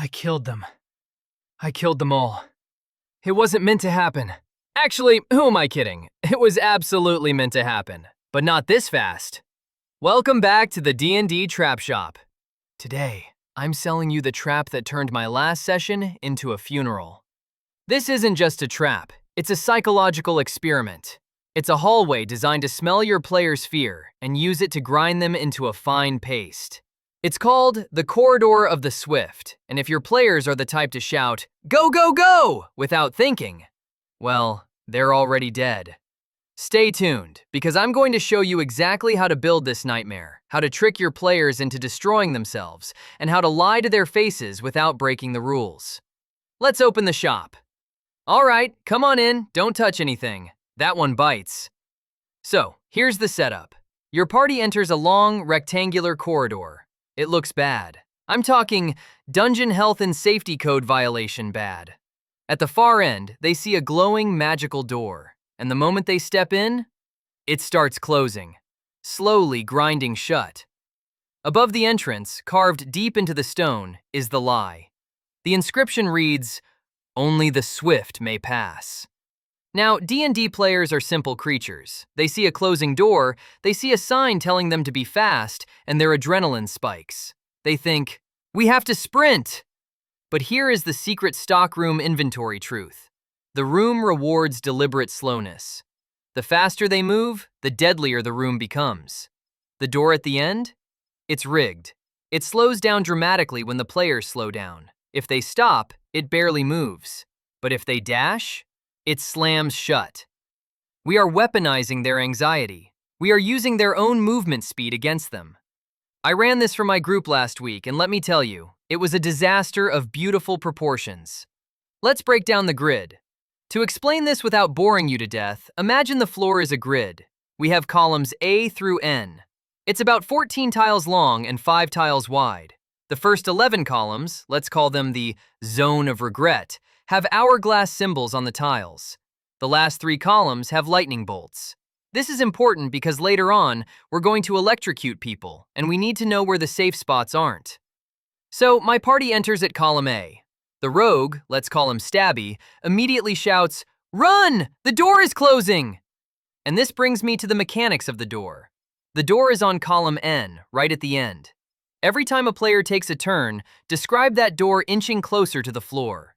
I killed them. I killed them all. It wasn't meant to happen. Actually, who am I kidding? It was absolutely meant to happen, but not this fast. Welcome back to the D&D Trap Shop. Today, I'm selling you the trap that turned my last session into a funeral. This isn't just a trap, it's a psychological experiment. It's a hallway designed to smell your player's fear and use it to grind them into a fine paste. It's called the Corridor of the Swift, and if your players are the type to shout, "Go, go, go!" without thinking, well, they're already dead. Stay tuned, because I'm going to show you exactly how to build this nightmare, how to trick your players into destroying themselves, and how to lie to their faces without breaking the rules. Let's open the shop. All right, come on in, don't touch anything. That one bites. So, here's the setup. Your party enters a long, rectangular corridor. It looks bad. I'm talking Dungeon Health and Safety Code violation bad. At the far end, they see a glowing, magical door, and the moment they step in, it starts closing, slowly grinding shut. Above the entrance, carved deep into the stone, is the lie. The inscription reads, "Only the swift may pass." Now, D&D players are simple creatures. They see a closing door, they see a sign telling them to be fast, and their adrenaline spikes. They think, we have to sprint! But here is the secret stockroom inventory truth. The room rewards deliberate slowness. The faster they move, the deadlier the room becomes. The door at the end? It's rigged. It slows down dramatically when the players slow down. If they stop, it barely moves. But if they dash, it slams shut. We are weaponizing their anxiety. We are using their own movement speed against them. I ran this for my group last week, and let me tell you, it was a disaster of beautiful proportions. Let's break down the grid. To explain this without boring you to death, imagine the floor is a grid. We have columns A through N. It's about 14 tiles long and 5 tiles wide. The first 11 columns, let's call them the zone of regret, have hourglass symbols on the tiles. The last 3 columns have lightning bolts. This is important because later on, we're going to electrocute people, and we need to know where the safe spots aren't. So my party enters at column A. The rogue, let's call him Stabby, immediately shouts, "Run! The door is closing!" And this brings me to the mechanics of the door. The door is on column N, right at the end. Every time a player takes a turn, describe that door inching closer to the floor.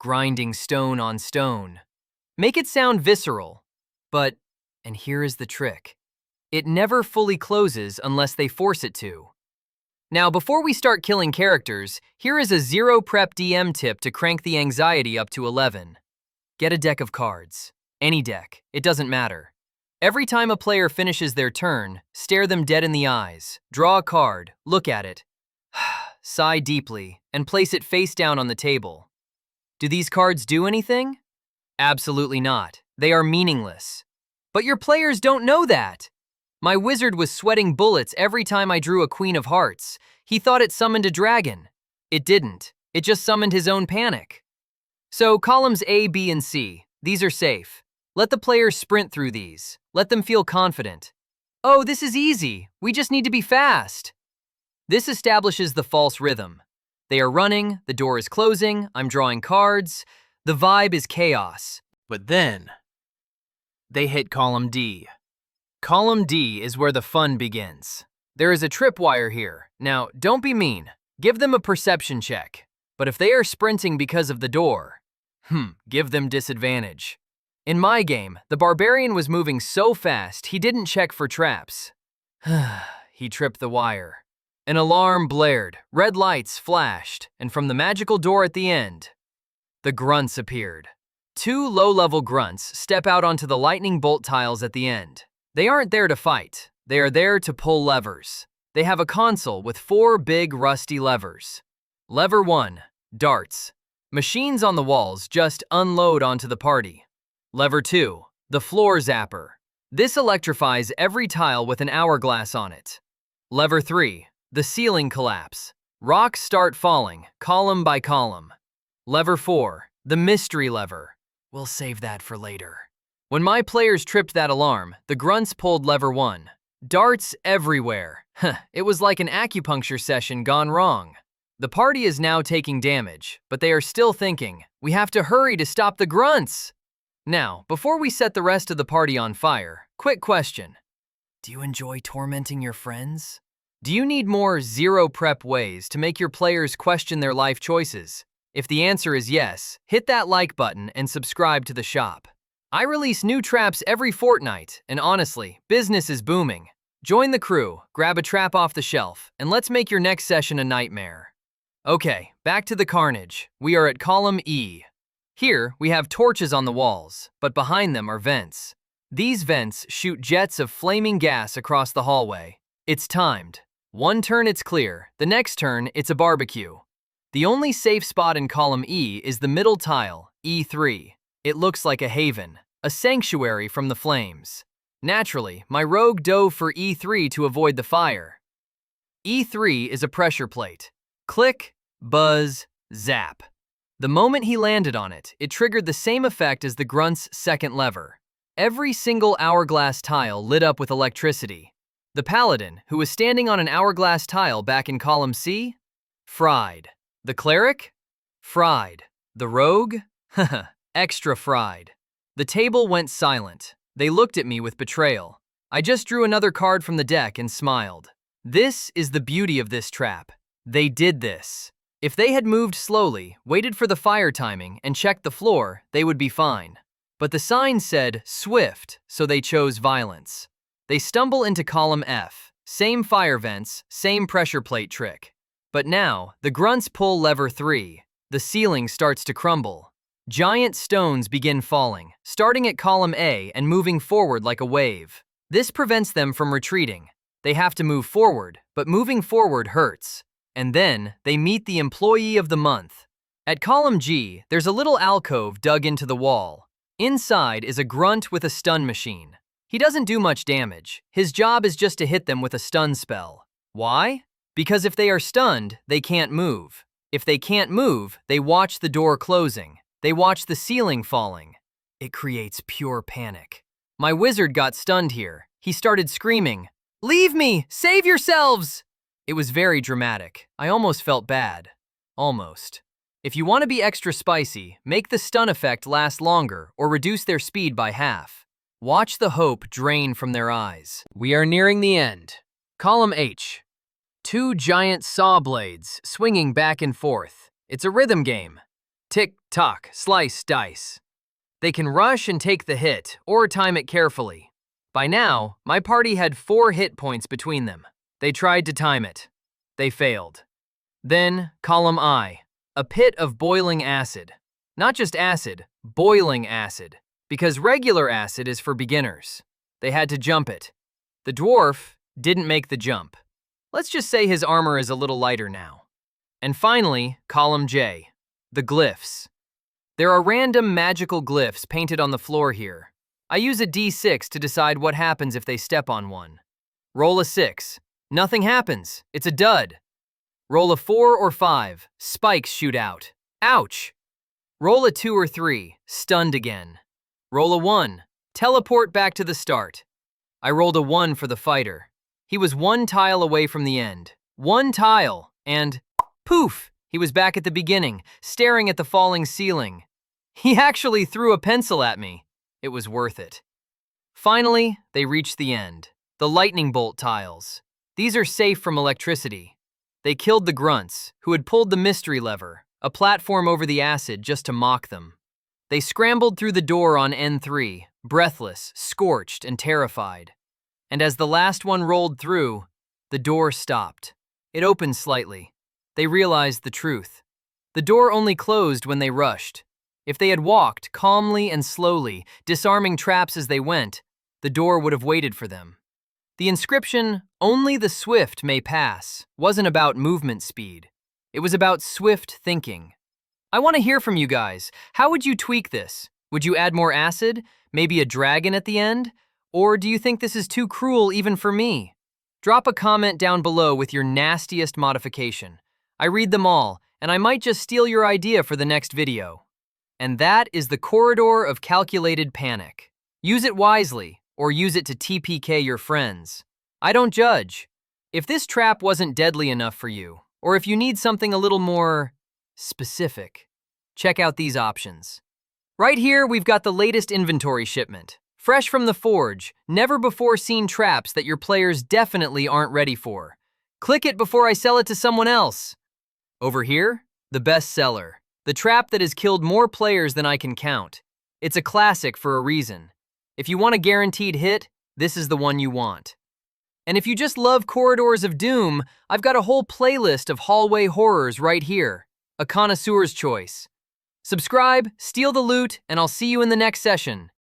Grinding stone on stone. Make it sound visceral. But, and here is the trick, it never fully closes unless they force it to. Now, before we start killing characters, here is a zero prep DM tip to crank the anxiety up to 11. Get a deck of cards. Any deck, it doesn't matter. Every time a player finishes their turn, stare them dead in the eyes, draw a card, look at it, sigh deeply, and place it face down on the table. Do these cards do anything? Absolutely not. They are meaningless. But your players don't know that. My wizard was sweating bullets every time I drew a Queen of Hearts. He thought it summoned a dragon. It didn't. It just summoned his own panic. So columns A, B, and C, these are safe. Let the players sprint through these. Let them feel confident. Oh, this is easy. We just need to be fast. This establishes the false rhythm. They are running, the door is closing, I'm drawing cards. The vibe is chaos. But then, they hit column D. Column D is where the fun begins. There is a tripwire here. Now, don't be mean. Give them a perception check. But if they are sprinting because of the door, give them disadvantage. In my game, the barbarian was moving so fast he didn't check for traps. He tripped the wire. An alarm blared, red lights flashed, and from the magical door at the end, the grunts appeared. 2 low-level grunts step out onto the lightning bolt tiles at the end. They aren't there to fight. They are there to pull levers. They have a console with 4 big rusty levers. Lever 1, darts. Machines on the walls just unload onto the party. Lever 2, the floor zapper. This electrifies every tile with an hourglass on it. Lever 3, the ceiling collapse. Rocks start falling, column by column. Lever 4, the mystery lever. We'll save that for later. When my players tripped that alarm, the grunts pulled lever 1. Darts everywhere. It was like an acupuncture session gone wrong. The party is now taking damage, but they are still thinking, we have to hurry to stop the grunts. Now, before we set the rest of the party on fire, quick question. Do you enjoy tormenting your friends? Do you need more zero prep ways to make your players question their life choices? If the answer is yes, hit that like button and subscribe to the shop. I release new traps every fortnight, and honestly, business is booming. Join the crew, grab a trap off the shelf, and let's make your next session a nightmare. Okay, back to the carnage. We are at column E. Here, we have torches on the walls, but behind them are vents. These vents shoot jets of flaming gas across the hallway. It's timed. One turn it's clear, the next turn it's a barbecue. The only safe spot in column E is the middle tile, E3. It looks like a haven, a sanctuary from the flames. Naturally, my rogue dove for E3 to avoid the fire. E3 is a pressure plate. Click, buzz, zap. The moment he landed on it, it triggered the same effect as the grunt's second lever. Every single hourglass tile lit up with electricity. The paladin, who was standing on an hourglass tile back in column C, fried. The cleric? Fried. The rogue? Haha, extra fried. The table went silent. They looked at me with betrayal. I just drew another card from the deck and smiled. This is the beauty of this trap. They did this. If they had moved slowly, waited for the fire timing, and checked the floor, they would be fine. But the sign said swift, so they chose violence. They stumble into column F. Same fire vents, same pressure plate trick. But now, the grunts pull lever 3. The ceiling starts to crumble. Giant stones begin falling, starting at column A and moving forward like a wave. This prevents them from retreating. They have to move forward, but moving forward hurts. And then, they meet the employee of the month. At column G, there's a little alcove dug into the wall. Inside is a grunt with a stun machine. He doesn't do much damage. His job is just to hit them with a stun spell. Why? Because if they are stunned, they can't move. If they can't move, they watch the door closing. They watch the ceiling falling. It creates pure panic. My wizard got stunned here. He started screaming, "Leave me! Save yourselves!" It was very dramatic. I almost felt bad. Almost. If you want to be extra spicy, make the stun effect last longer or reduce their speed by half. Watch the hope drain from their eyes. We are nearing the end. Column H. 2 giant saw blades swinging back and forth. It's a rhythm game. Tick, tock, slice, dice. They can rush and take the hit, or time it carefully. By now, my party had 4 hit points between them. They tried to time it. They failed. Then, column I. A pit of boiling acid. Not just acid, boiling acid. Because regular acid is for beginners. They had to jump it. The dwarf didn't make the jump. Let's just say his armor is a little lighter now. And finally, column J. The glyphs. There are random magical glyphs painted on the floor here. I use a D6 to decide what happens if they step on one. Roll a 6. Nothing happens. It's a dud. Roll a 4 or 5. Spikes shoot out. Ouch! Roll a 2 or 3. Stunned again. Roll a 1. Teleport back to the start. I rolled a 1 for the fighter. He was 1 tile away from the end. 1 tile, and poof! He was back at the beginning, staring at the falling ceiling. He actually threw a pencil at me. It was worth it. Finally, they reached the end. The lightning bolt tiles. These are safe from electricity. They killed the grunts, who had pulled the mystery lever, a platform over the acid just to mock them. They scrambled through the door on N3, breathless, scorched, and terrified. And as the last one rolled through, the door stopped. It opened slightly. They realized the truth. The door only closed when they rushed. If they had walked calmly and slowly, disarming traps as they went, the door would have waited for them. The inscription, "Only the swift may pass," wasn't about movement speed. It was about swift thinking. I want to hear from you guys. How would you tweak this? Would you add more acid? Maybe a dragon at the end? Or do you think this is too cruel even for me? Drop a comment down below with your nastiest modification. I read them all, and I might just steal your idea for the next video. And that is the corridor of calculated panic. Use it wisely, or use it to TPK your friends. I don't judge. If this trap wasn't deadly enough for you, Or if you need something a little more specific, check out these options. Right here, we've got the latest inventory shipment. Fresh from the forge, never before seen traps that your players definitely aren't ready for. Click it before I sell it to someone else. Over here, the best seller. The trap that has killed more players than I can count. It's a classic for a reason. If you want a guaranteed hit, this is the one you want. And if you just love Corridors of Doom, I've got a whole playlist of hallway horrors right here. A connoisseur's choice. Subscribe, steal the loot, and I'll see you in the next session.